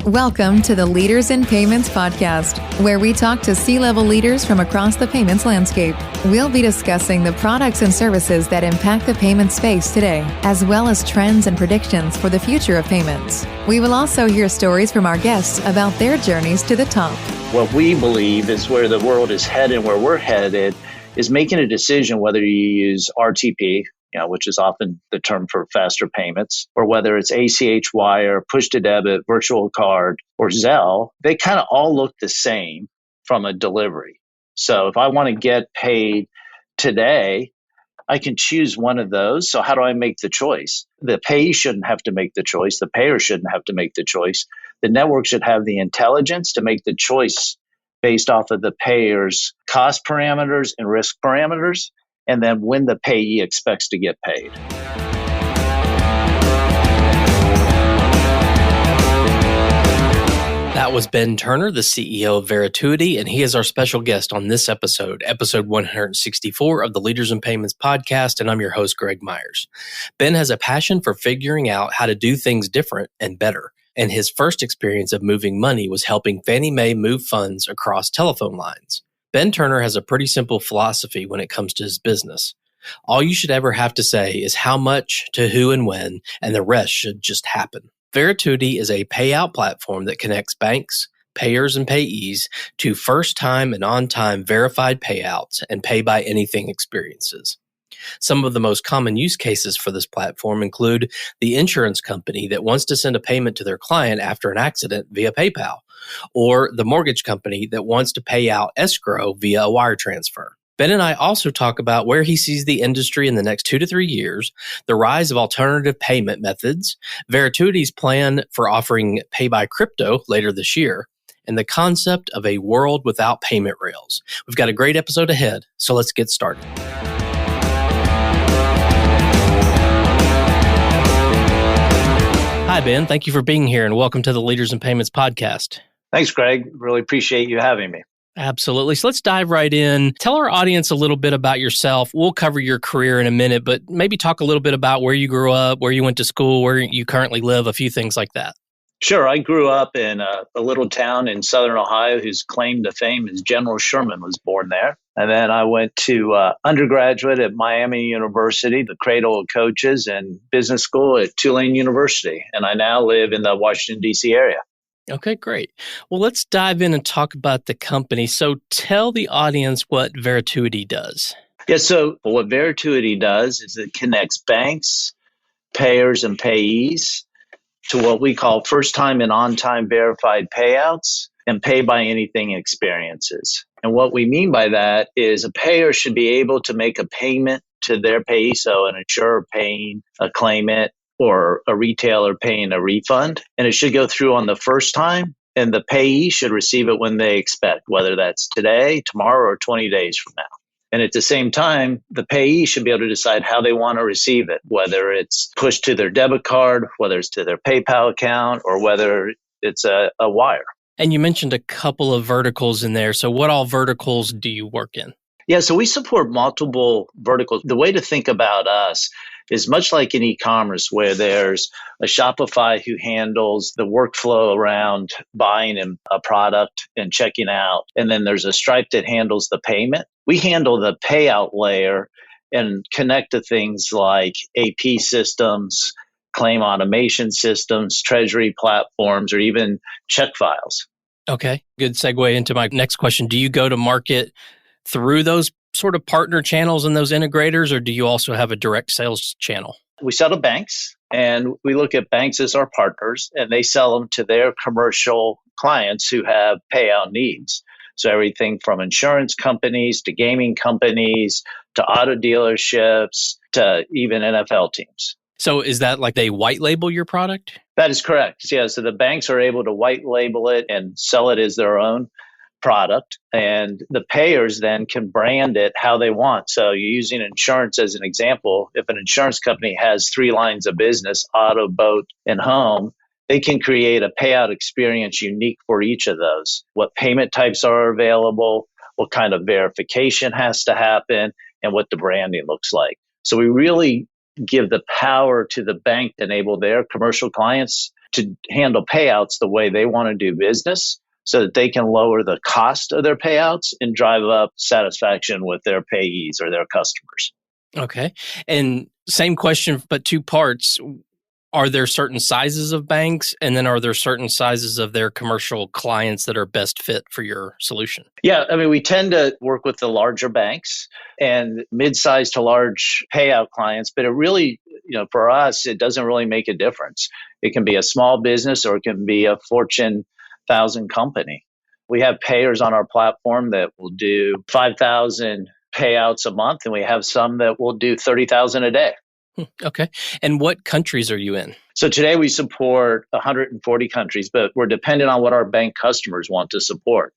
Welcome to the Leaders in Payments podcast, where we talk to C-level leaders from across the payments landscape. We'll be discussing the products and services that impact the payment space today, as well as trends and predictions for the future of payments. We will also hear stories from our guests about their journeys to the top. What we believe is where the world is headed, where we're headed, is making a decision whether you use RTP, which is often the term for faster payments, or whether it's ACH wire, push to debit, virtual card, or Zelle. They kind of all look the same from a delivery. So if I want to get paid today, I can choose one of those. So how do I make the choice? The payee shouldn't have to make the choice. The payer shouldn't have to make the choice. The network should have the intelligence to make the choice based off of the payer's cost parameters and risk parameters, and then when the payee expects to get paid. That was Ben Turner, the CEO of Verituity, and he is our special guest on this episode 164 of the Leaders in Payments podcast, and I'm your host, Greg Myers. Ben has a passion for figuring out how to do things different and better, and his first experience of moving money was helping Fannie Mae move funds across telephone lines. Ben Turner has a pretty simple philosophy when it comes to his business. All you should ever have to say is how much, to who, and when, and the rest should just happen. Verituity is a payout platform that connects banks, payers, and payees to first-time and on-time verified payouts and pay-by-anything experiences. Some of the most common use cases for this platform include the insurance company that wants to send a payment to their client after an accident via PayPal, or the mortgage company that wants to pay out escrow via a wire transfer. Ben and I also talk about where he sees the industry in the next 2 to 3 years, the rise of alternative payment methods, Verituity's plan for offering pay by crypto later this year, and the concept of a world without payment rails. We've got a great episode ahead, so let's get started. Hi, Ben. Thank you for being here, and welcome to the Leaders in Payments podcast. Thanks, Greg. Really appreciate you having me. Absolutely. So let's dive right in. Tell our audience a little bit about yourself. We'll cover your career in a minute, but maybe talk a little bit about where you grew up, where you went to school, where you currently live, a few things like that. Sure. I grew up in a little town in southern Ohio whose claim to fame is General Sherman was born there. And then I went to undergraduate at Miami University, the cradle of coaches, and business school at Tulane University. And I now live in the Washington, D.C. area. Okay, great. Well, let's dive in and talk about the company. So tell the audience what Verituity does. Yeah, so what Verituity does is it connects banks, payers, and payees to what we call first-time and on-time verified payouts and pay-by-anything experiences. And what we mean by that is a payer should be able to make a payment to their payee, so an insurer paying a claimant or a retailer paying a refund, and it should go through on the first time, and the payee should receive it when they expect, whether that's today, tomorrow, or 20 days from now. And at the same time, the payee should be able to decide how they want to receive it, whether it's pushed to their debit card, whether it's to their PayPal account, or whether it's a wire. And you mentioned a couple of verticals in there. So what all verticals do you work in? Yeah, so we support multiple verticals. The way to think about us is much like in e-commerce, where there's a Shopify who handles the workflow around buying a product and checking out. And then there's a Stripe that handles the payment. We handle the payout layer and connect to things like AP systems, claim automation systems, treasury platforms, or even check files. Okay, good segue into my next question. Do you go to market through those sort of partner channels and those integrators, or do you also have a direct sales channel? We sell to banks, and we look at banks as our partners, and they sell them to their commercial clients who have payout needs. So everything from insurance companies to gaming companies to auto dealerships to even NFL teams. So is that like they white label your product? That is correct. Yeah, so the banks are able to white label it and sell it as their own product, and the payers then can brand it how they want. So you're using insurance as an example. If an insurance company has 3 lines of business, auto, boat, and home, they can create a payout experience unique for each of those. What payment types are available, what kind of verification has to happen, and what the branding looks like. So we really give the power to the bank to enable their commercial clients to handle payouts the way they want to do business so that they can lower the cost of their payouts and drive up satisfaction with their payees or their customers. Okay. And same question, but two parts. Are there certain sizes of banks? And then are there certain sizes of their commercial clients that are best fit for your solution? Yeah, I mean, we tend to work with the larger banks and mid-sized to large payout clients, but it really, for us, it doesn't really make a difference. It can be a small business or it can be a Fortune 1000 company. We have payers on our platform that will do 5,000 payouts a month, and we have some that will do 30,000 a day. Okay. And what countries are you in? So today we support 140 countries, but we're dependent on what our bank customers want to support.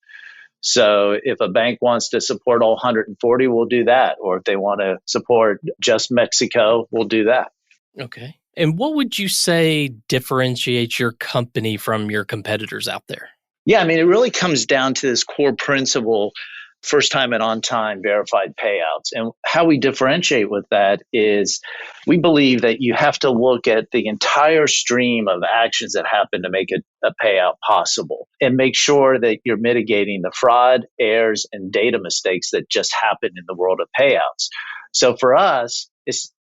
So if a bank wants to support all 140, we'll do that. Or if they want to support just Mexico, we'll do that. Okay. And what would you say differentiates your company from your competitors out there? Yeah, I mean, it really comes down to this core principle, first time and on time verified payouts. And how we differentiate with that is we believe that you have to look at the entire stream of actions that happen to make a payout possible and make sure that you're mitigating the fraud, errors, and data mistakes that just happen in the world of payouts. So for us,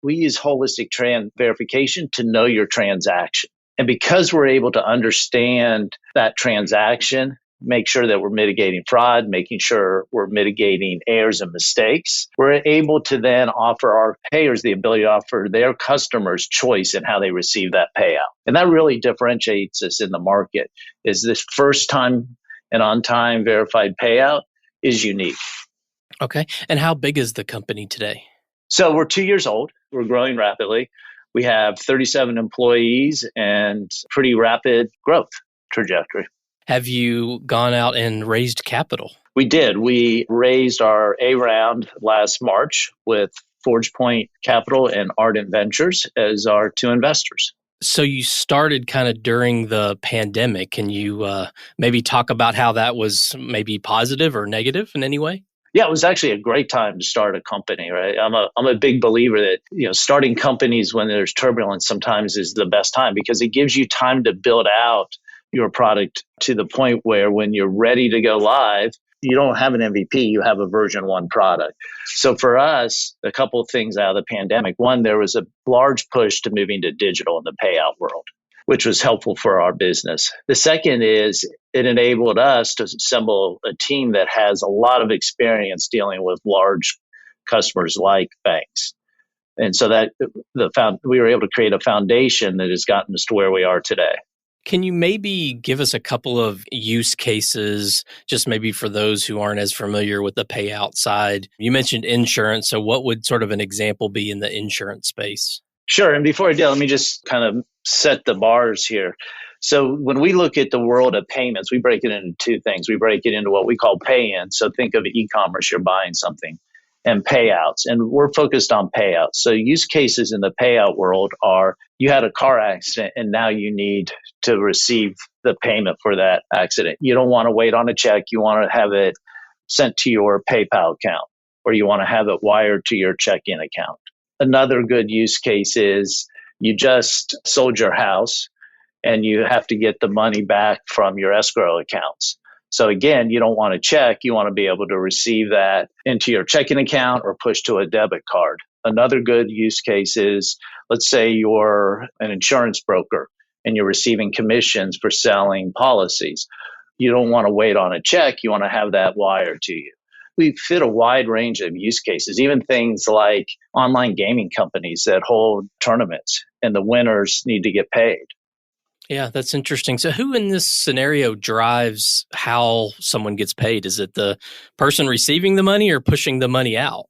we use holistic verification to know your transaction. And because we're able to understand that transaction, make sure that we're mitigating fraud, making sure we're mitigating errors and mistakes, we're able to then offer our payers the ability to offer their customers choice in how they receive that payout. And that really differentiates us in the market, is this first time and on time verified payout is unique. Okay. And how big is the company today? So we're 2 years old. We're growing rapidly. We have 37 employees and pretty rapid growth trajectory. Have you gone out and raised capital? We did. We raised our A round last March with Forge Point Capital and Ardent Ventures as our two investors. So you started kind of during the pandemic. Can you maybe talk about how that was maybe positive or negative in any way? Yeah, it was actually a great time to start a company, right? I'm a big believer that, starting companies when there's turbulence sometimes is the best time because it gives you time to build out your product to the point where when you're ready to go live, you don't have an MVP, you have a version 1 product. So for us, a couple of things out of the pandemic. One, there was a large push to moving to digital in the payout world, which was helpful for our business. The second is it enabled us to assemble a team that has a lot of experience dealing with large customers like banks. And so that we were able to create a foundation that has gotten us to where we are today. Can you maybe give us a couple of use cases, just maybe for those who aren't as familiar with the payout side? You mentioned insurance. So what would sort of an example be in the insurance space? Sure. And before I do, let me just kind of set the bars here. So when we look at the world of payments, we break it into two things. We break it into what we call pay-in. So think of e-commerce, you're buying something, and payouts. And we're focused on payouts. So use cases in the payout world are you had a car accident and now you need to receive the payment for that accident. You don't want to wait on a check. You want to have it sent to your PayPal account, or you want to have it wired to your checking account. Another good use case is you just sold your house and you have to get the money back from your escrow accounts. So again, you don't want to check. You want to be able to receive that into your checking account or push to a debit card. Another good use case is, let's say you're an insurance broker and you're receiving commissions for selling policies. You don't want to wait on a check. You want to have that wired to you. We fit a wide range of use cases, even things like online gaming companies that hold tournaments and the winners need to get paid. Yeah, that's interesting. So who in this scenario drives how someone gets paid? Is it the person receiving the money or pushing the money out?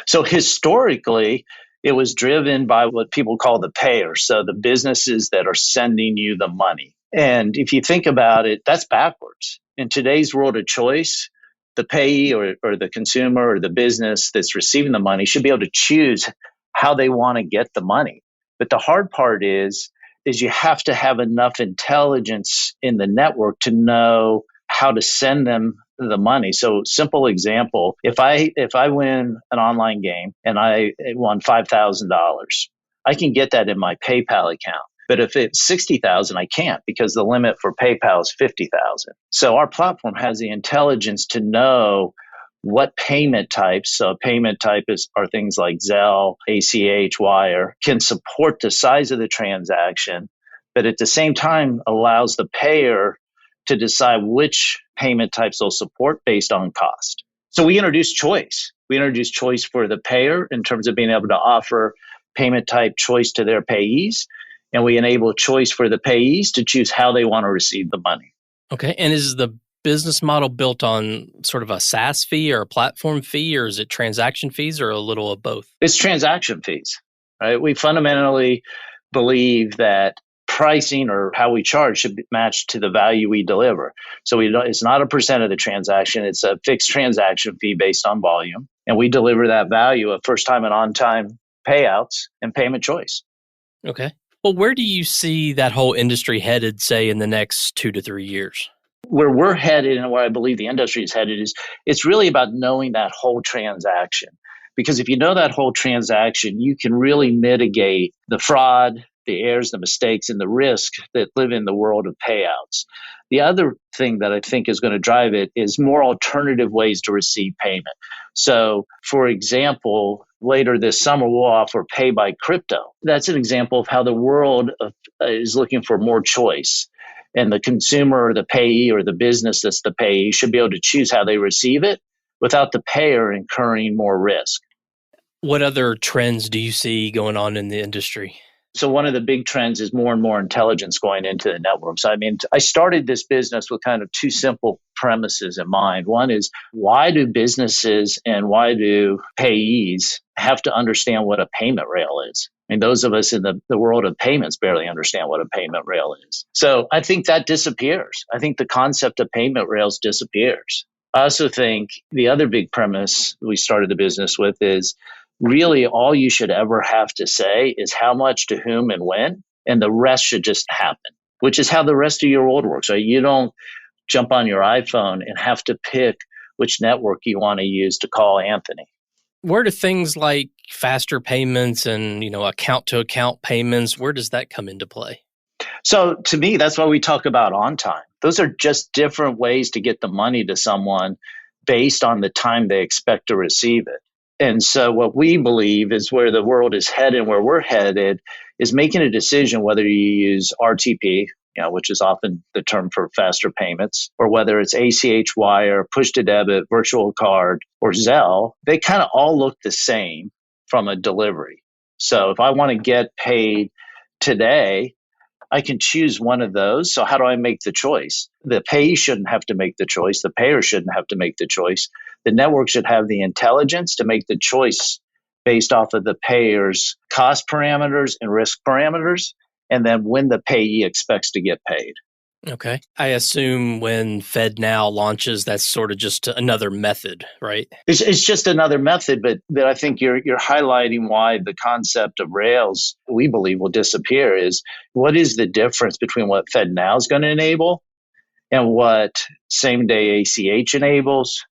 So historically, it was driven by what people call the payer. So the businesses that are sending you the money. And if you think about it, that's backwards. In today's world of choice, the payee or the consumer or the business that's receiving the money should be able to choose how they want to get the money. But the hard part is you have to have enough intelligence in the network to know how to send them the money. So simple example, if I win an online game and I won $5,000, I can get that in my PayPal account. But if it's 60,000, I can't because the limit for PayPal is 50,000. So our platform has the intelligence to know what payment types, so payment type are things like Zelle, ACH, Wire, can support the size of the transaction, but at the same time allows the payer to decide which payment types they'll support based on cost. So we introduced choice. We introduced choice for the payer in terms of being able to offer payment type choice to their payees. And we enable choice for the payees to choose how they want to receive the money. Okay. And is the business model built on sort of a SaaS fee or a platform fee, or is it transaction fees or a little of both? It's transaction fees, right? We fundamentally believe that pricing or how we charge should be matched to the value we deliver. So it's not a percent of the transaction. It's a fixed transaction fee based on volume. And we deliver that value of first time and on time payouts and payment choice. Okay. Well, where do you see that whole industry headed, say, in the next 2 to 3 years? Where we're headed and where I believe the industry is headed is it's really about knowing that whole transaction. Because if you know that whole transaction, you can really mitigate the fraud, the errors, the mistakes, and the risk that live in the world of payouts. The other thing that I think is going to drive it is more alternative ways to receive payment. So, for example, later this summer, we'll offer pay by crypto. That's an example of how the world is looking for more choice. And the consumer or the payee or the business that's the payee should be able to choose how they receive it without the payer incurring more risk. What other trends do you see going on in the industry? So one of the big trends is more and more intelligence going into the networks. I mean, I started this business with kind of two simple premises in mind. One is, why do businesses and why do payees have to understand what a payment rail is? I mean, those of us in the world of payments barely understand what a payment rail is. So I think that disappears. I think the concept of payment rails disappears. I also think the other big premise we started the business with is really all you should ever have to say is how much, to whom, and when, and the rest should just happen, which is how the rest of your world works. Right? You don't jump on your iPhone and have to pick which network you want to use to call Anthony. Where do things like faster payments and, account to account payments, where does that come into play? So to me, that's why we talk about on time. Those are just different ways to get the money to someone based on the time they expect to receive it. And so what we believe is where the world is headed, where we're headed, is making a decision whether you use RTP, which is often the term for faster payments, or whether it's ACH wire, push to debit, virtual card, or Zelle. They kind of all look the same from a delivery. So if I want to get paid today, I can choose one of those. So how do I make the choice? The payee shouldn't have to make the choice. The payer shouldn't have to make the choice. The network should have the intelligence to make the choice based off of the payer's cost parameters and risk parameters, and then when the payee expects to get paid. Okay. I assume when FedNow launches, that's sort of just another method, right? It's just another method, but I think you're highlighting why the concept of rails, we believe, will disappear. Is what is the difference between what FedNow is going to enable and what same-day ACH enables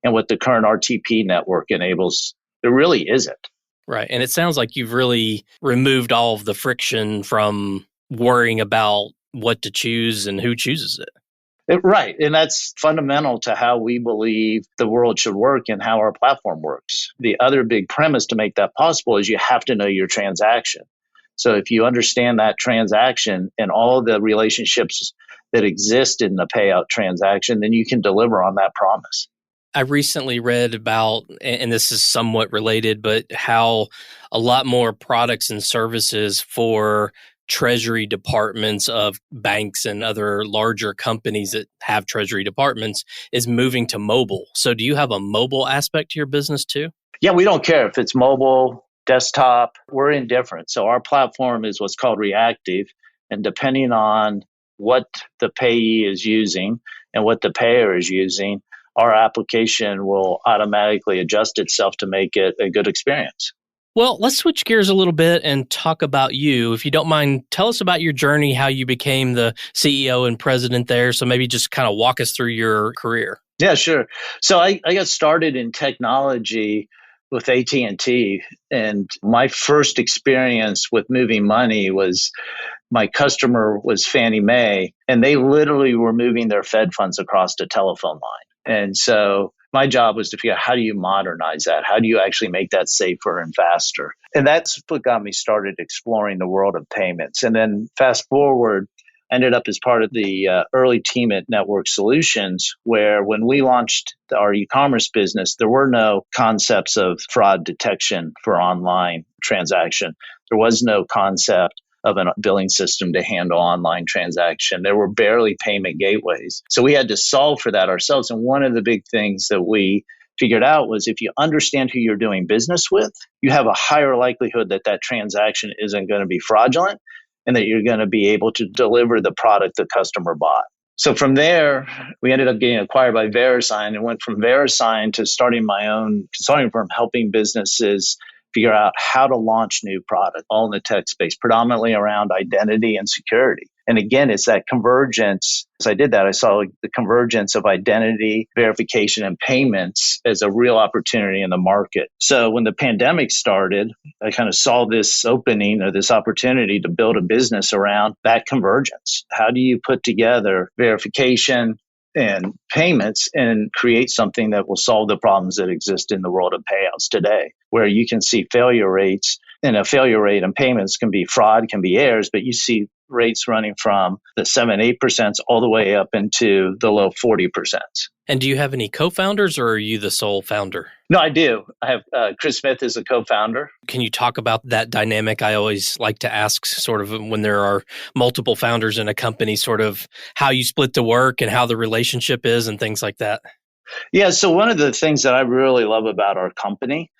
and what the current RTP network enables? There really isn't. Right. And it sounds like you've really removed all of the friction from worrying about what to choose and who chooses it. Right. And that's fundamental to how we believe the world should work and how our platform works. The other big premise to make that possible is you have to know your transaction. So if you understand that transaction and all the relationships that exist in the payout transaction, then you can deliver on that promise. I recently read about, and this is somewhat related, but how a lot more products and services for treasury departments of banks and other larger companies that have treasury departments is moving to mobile. So do you have a mobile aspect to your business too? Yeah, we don't care if it's mobile, desktop, we're indifferent. So our platform is what's called reactive. And depending on what the payee is using and what the payer is using, our application will automatically adjust itself to make it a good experience. Well, let's switch gears a little bit and talk about you. If you don't mind, tell us about your journey, how you became the CEO and president there. So maybe just kind of walk us through your career. Yeah, sure. So I got started in technology with AT&T, and my first experience with moving money was my customer was Fannie Mae, and they literally were moving their Fed funds across the telephone line. And so my job was to figure out, how do you modernize that? How do you actually make that safer and faster? And that's what got me started exploring the world of payments. And then fast forward, ended up as part of the early team at Network Solutions, where when we launched our e-commerce business, there were no concepts of fraud detection for online transaction. There was no concept of a billing system to handle online transaction. There were barely payment gateways. So we had to solve for that ourselves. And one of the big things that we figured out was, if you understand who you're doing business with, you have a higher likelihood that that transaction isn't going to be fraudulent and that you're going to be able to deliver the product the customer bought. So from there, we ended up getting acquired by VeriSign, and went from VeriSign to starting my own consulting firm, helping businesses figure out how to launch new product, all in the tech space, predominantly around identity and security. And again, it's that convergence. As I did that, I saw the convergence of identity, verification, and payments as a real opportunity in the market. So when the pandemic started, I kind of saw this opening, or this opportunity to build a business around that convergence. How do you put together verification and payments and create something that will solve the problems that exist in the world of payouts today, where you can see failure rates, and a failure rate in payments can be fraud, can be errors, but you see rates running from the 7-8% all the way up into the low 40%. And do you have any co-founders, or are you the sole founder? No, I do. I have Chris Smith is a co-founder. Can you talk about that dynamic? I always like to ask, sort of, when there are multiple founders in a company, sort of how you split the work and how the relationship is and things like that. Yeah, so one of the things that I really love about our company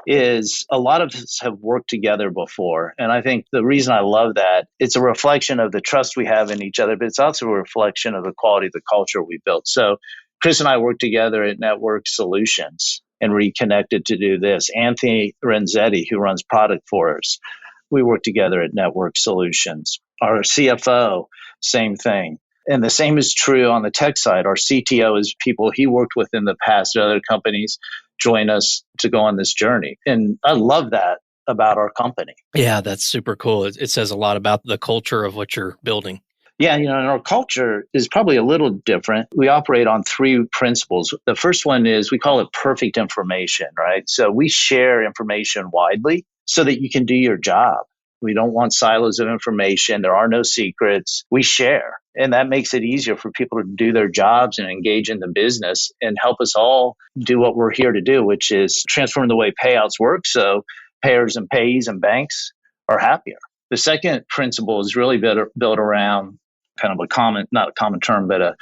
is a lot of us have worked together before. And I think the reason I love that, it's a reflection of the trust we have in each other, but it's also a reflection of the quality of the culture we built. So Chris and I worked together at Network Solutions and reconnected to do this. Anthony Renzetti, who runs product for us, we worked together at Network Solutions. Our CFO, same thing. And the same is true on the tech side. Our CTO is people he worked with in the past at other companies, join us to go on this journey. And I love that about our company. Yeah, that's super cool. It says a lot about the culture of what you're building. Yeah, and our culture is probably a little different. We operate on 3 principles. The first one is, we call it perfect information, right? So we share information widely so that you can do your job. We don't want silos of information. There are no secrets. We share. And that makes it easier for people to do their jobs and engage in the business and help us all do what we're here to do, which is transform the way payouts work so payers and payees and banks are happier. The second principle is really built around kind of a common, not a common term, but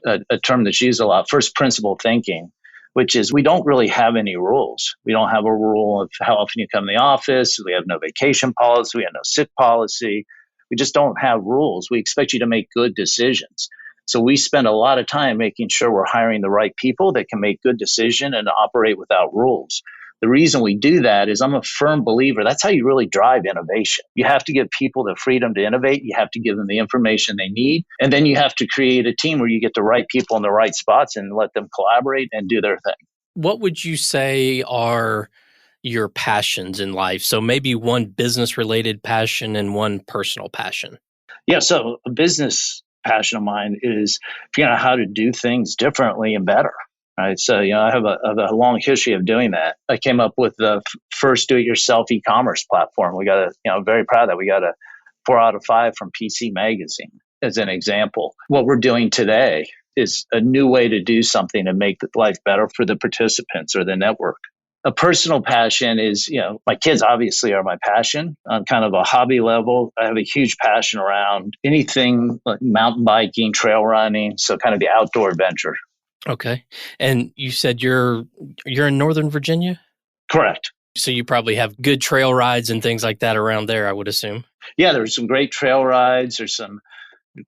a term that's used a lot, first principle thinking, which is we don't really have any rules. We don't have a rule of how often you come in the office. We have no vacation policy. We have no sick policy. We just don't have rules. We expect you to make good decisions. So we spend a lot of time making sure we're hiring the right people that can make good decisions and operate without rules. The reason we do that is I'm a firm believer that's how you really drive innovation. You have to give people the freedom to innovate. You have to give them the information they need. And then you have to create a team where you get the right people in the right spots and let them collaborate and do their thing. What would you say are your passions in life? So maybe one business-related passion and one personal passion. Yeah, so a business passion of mine is figuring out how to do things differently and better. Right. So, I have a long history of doing that. I came up with the first do-it-yourself e-commerce platform. We got I'm very proud of that. We got a 4 out of 5 from PC Magazine as an example. What we're doing today is a new way to do something to make life better for the participants or the network. A personal passion is, my kids obviously are my passion. On kind of a hobby level, I have a huge passion around anything like mountain biking, trail running, so kind of the outdoor adventure. Okay. And you said you're in Northern Virginia? Correct. So you probably have good trail rides and things like that around there, I would assume. Yeah, there's some great trail rides. There's some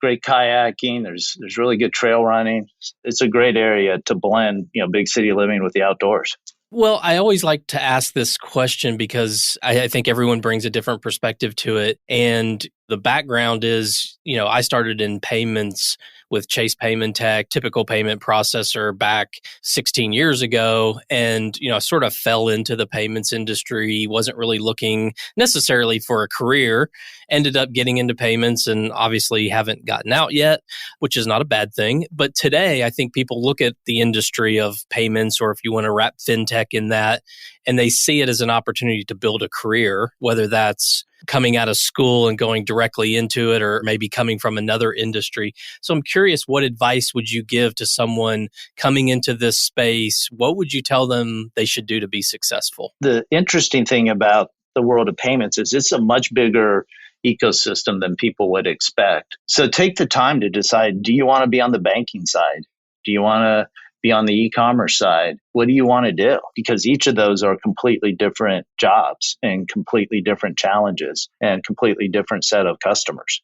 great kayaking. There's really good trail running. It's a great area to blend, big city living with the outdoors. Well, I always like to ask this question because I think everyone brings a different perspective to it. And the background is, I started in payments with Chase Payment Tech, typical payment processor back 16 years ago. And, I sort of fell into the payments industry, wasn't really looking necessarily for a career, ended up getting into payments and obviously haven't gotten out yet, which is not a bad thing. But today, I think people look at the industry of payments, or if you want to wrap fintech in that, and they see it as an opportunity to build a career, whether that's coming out of school and going directly into it, or maybe coming from another industry. So I'm curious, what advice would you give to someone coming into this space? What would you tell them they should do to be successful? The interesting thing about the world of payments is it's a much bigger ecosystem than people would expect. So take the time to decide, do you want to be on the banking side? Do you want to be on the e-commerce side? What do you want to do? Because each of those are completely different jobs and completely different challenges and completely different set of customers.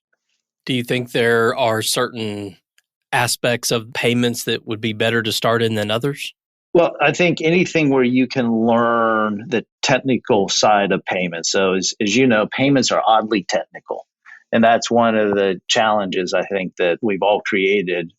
Do you think there are certain aspects of payments that would be better to start in than others? Well, I think anything where you can learn the technical side of payments. So as you know, payments are oddly technical. And that's one of the challenges I think that we've all created,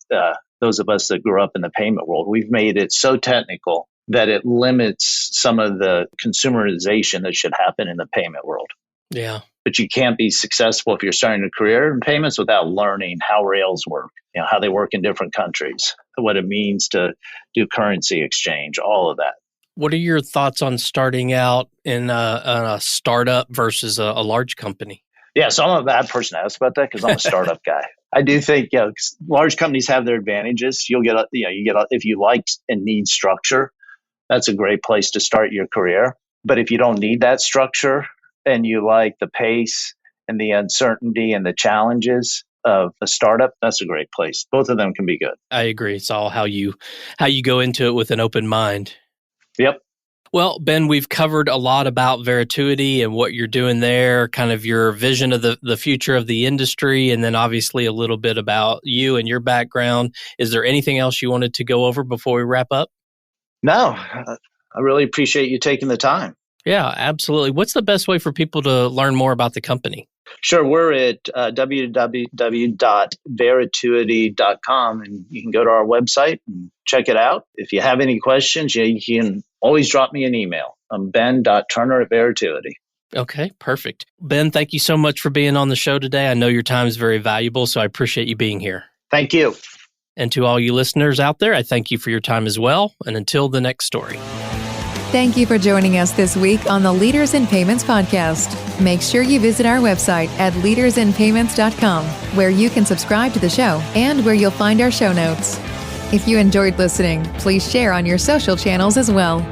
those of us that grew up in the payment world. We've made it so technical that it limits some of the consumerization that should happen in the payment world. Yeah. But you can't be successful if you're starting a career in payments without learning how rails work, how they work in different countries, what it means to do currency exchange, all of that. What are your thoughts on starting out in a startup versus a large company? Yeah, so I'm a bad person to ask about that because I'm a startup guy. I do think large companies have their advantages. You'll get if you like and need structure, that's a great place to start your career. But if you don't need that structure and you like the pace and the uncertainty and the challenges of a startup, that's a great place. Both of them can be good. I agree. It's all how you go into it with an open mind. Yep. Well, Ben, we've covered a lot about Verituity and what you're doing there, kind of your vision of the future of the industry, and then obviously a little bit about you and your background. Is there anything else you wanted to go over before we wrap up? No, I really appreciate you taking the time. Yeah, absolutely. What's the best way for people to learn more about the company? Sure. We're at www.verituity.com, and you can go to our website and check it out. If you have any questions, you can always drop me an email. I'm ben.turner@Verituity. Okay, perfect. Ben, thank you so much for being on the show today. I know your time is very valuable, so I appreciate you being here. Thank you. And to all you listeners out there, I thank you for your time as well. And until the next story. Thank you for joining us this week on the Leaders in Payments podcast. Make sure you visit our website at leadersinpayments.com, where you can subscribe to the show and where you'll find our show notes. If you enjoyed listening, please share on your social channels as well.